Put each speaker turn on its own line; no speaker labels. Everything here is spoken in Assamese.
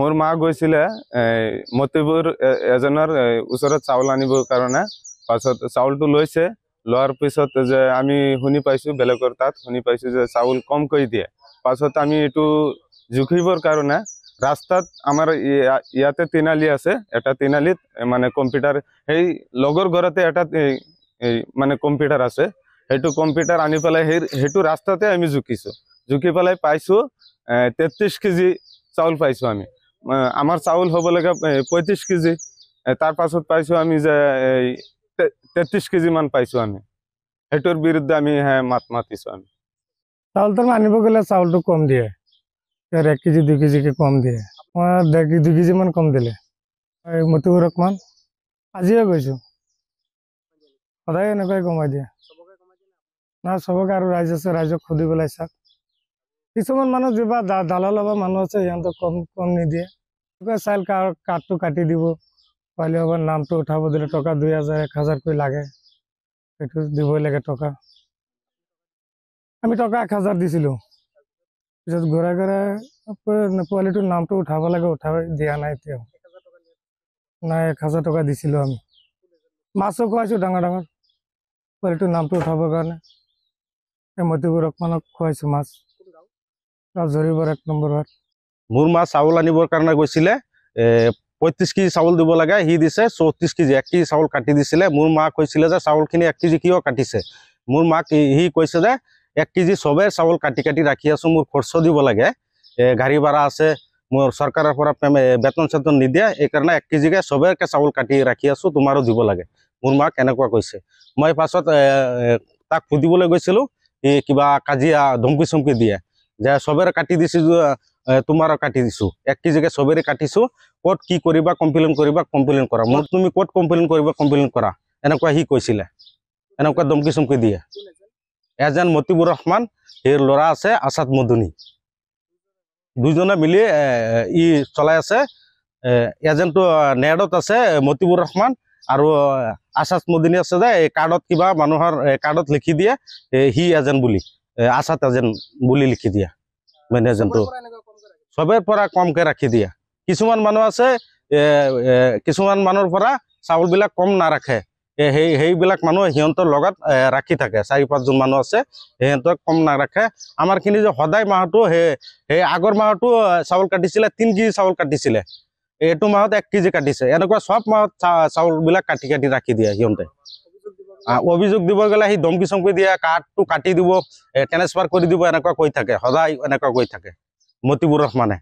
मोर मा গৈছিলে মতিপুৰ এজনৰ ওচৰত চাউল আনিবৰ কাৰণে পাছত চাউলটো লৈছে লোৱাৰ পিছত যে আমি শুনি পাইছো বেলেগৰ তাত শুনি পাইছো যে চাউল কম কৰি দিয়ে পাছত আমি এটো জুখিবৰ কাৰণে ৰাস্তাত আমাৰ ইয়াতে তিনালি আছে এটা তিনালিত মানে কম্পিউটাৰ এই লগৰ ঘৰতে এটা মানে কম্পিউটাৰ আছে হেতু কম্পিউটাৰ আনি পেলাই হেতু ৰাস্তাতে আমি জুখিছো জুখি পেলাই পাইছো 33 কেজি চাউল পাইছো আমি আমার চাউল হব লাগে 35 কেজি তার পাছত পাইছো আমি যে 33 কেজি মান পাইছো আমি হেটোর বিরুদ্ধে আমি হ্যাঁ মাতিছো আমি
চাউল তো আনিব গেলে চাউলটো কম দিয়ে 1 কেজি 2 কেজি কে কম দিয়ে আমার 2 কেজি মান কম দিলে মতিউর রহমান আজিও গৈছো সদায় এনেকৈ কমাই দিয়ে না সবকে আর রাইজ আছে রাইজক খুদি পেলাই চাক কিছুমান মানুহ যেবা দালাল বা মানুহ আছে ইয়ান্ত কম কম নিদিয়ে চাইল কাৰ্ডটো কাটি দিব পাইলে আবার নামটো উঠাব দিলে টকা 2000 1000 কই লাগে এটো দিবই লাগে টকা আমি টকা 1000 দিছিলো পিছত ঘৰে ঘৰে পোৱালিটোৰ নামটো উঠাব লাগে উঠাব দিয়া নাই তেও নাই 1000 টকা দিছিলো আমি মাছও খুৱাইছো ডাঙৰ ডাঙৰ পোৱালিটোৰ নামটো উঠাবৰ কাৰণে মতিউৰ ৰহমানক খুৱাইছো মাছ জৰিবৰ 1 নম্বৰ ৱাৰ্ড
মোৰ মা চাউল আনিবৰ কাৰণে গৈছিলে 35 কেজি চাউল দিব লাগে হি দিছে 34 কেজি 1 কেজি চাউল কাটি দিছিলে মোৰ মা কৈছিলে যে চাউলখিনি 1 কেজি কিয় কাটিছে মোৰ মাক হি কৈছে যে 1 কেজি সবে চাউল কাটি কাটি ৰাখি আছো মোৰ খৰচ দিব লাগে গাড়ী ভাড়া আছে মোৰ সৰকাৰৰ পৰা বেতন চেতন নিদিয়ে এই কাৰণে 1 কেজি কে সবেকে চাউল কাটি ৰাখি আছো তোমাৰো দিব লাগে মোৰ মাক এনেকুৱা কৈছে মই পাছত তাক ফুদিবলৈ গৈছিলো কিবা কাজিয়া ধমকি চমকি দিয়ে যে সবেৰে কাটি দিছি তোমাৰো কাটি দিছো 1 কেজি কে সবেৰে কাটিছো কোট কি কৰিবা কমপ্লেইন কৰা মোক তুমি কোট কমপ্লেইন কৰিবা কমপ্লেইন কৰা এনেকুৱা হি কৈছিলে এনেকুৱা ধমকি চমকি দিয়ে এজন মতিউৰ ৰহমান এৰ লৰা আছে আসাদ মদনী দুজনে মিলি ই চলাই আছে এজনটো নেডত আছে মতিউৰ ৰহমান আৰু আসাদ মদনী আছে যে কাৰ্ডত কিবা মানুহৰ কাৰ্ডত লিখি দিয়ে হি এজন বুলি আসাদ এজন বুলি লিখি দিয়ে মানে এজনটো সবেৰ পৰা কমকে ৰাখি দিয়া কিছুমান মানুহ আছে কিছুমান মানুহৰ পৰা চাউল বিলাক কম না ৰাখে হেইবিলাক মানুহ হিয়ন্তৰ লগত ৰাখি থাকে 4-5 জন মানুহ আছে হেয়ন্তৰ কম না ৰাখে আমাৰ খিনি যে সদায় মাহটো হে আগৰ মাহটো চাউল কাটিছিলে 3 কেজি চাউল কাটিছিলে এটো মাহত 1 কেজি কাটিছে এনেকুৱা সব মাহত চাউল বিলাক কাটি কাটি ৰাখি দিয়া হিয়ন্তে অভিযোগ দিব গলে হি ধমকি চমকি দিয়া কাৰ্ডটো কাটি দিব ট্ৰান্সফাৰ কৰি দিব এনেকুৱা কৈ থাকে সদায় এনেকুৱা কৈ থাকে মতিউৰ ৰহমানে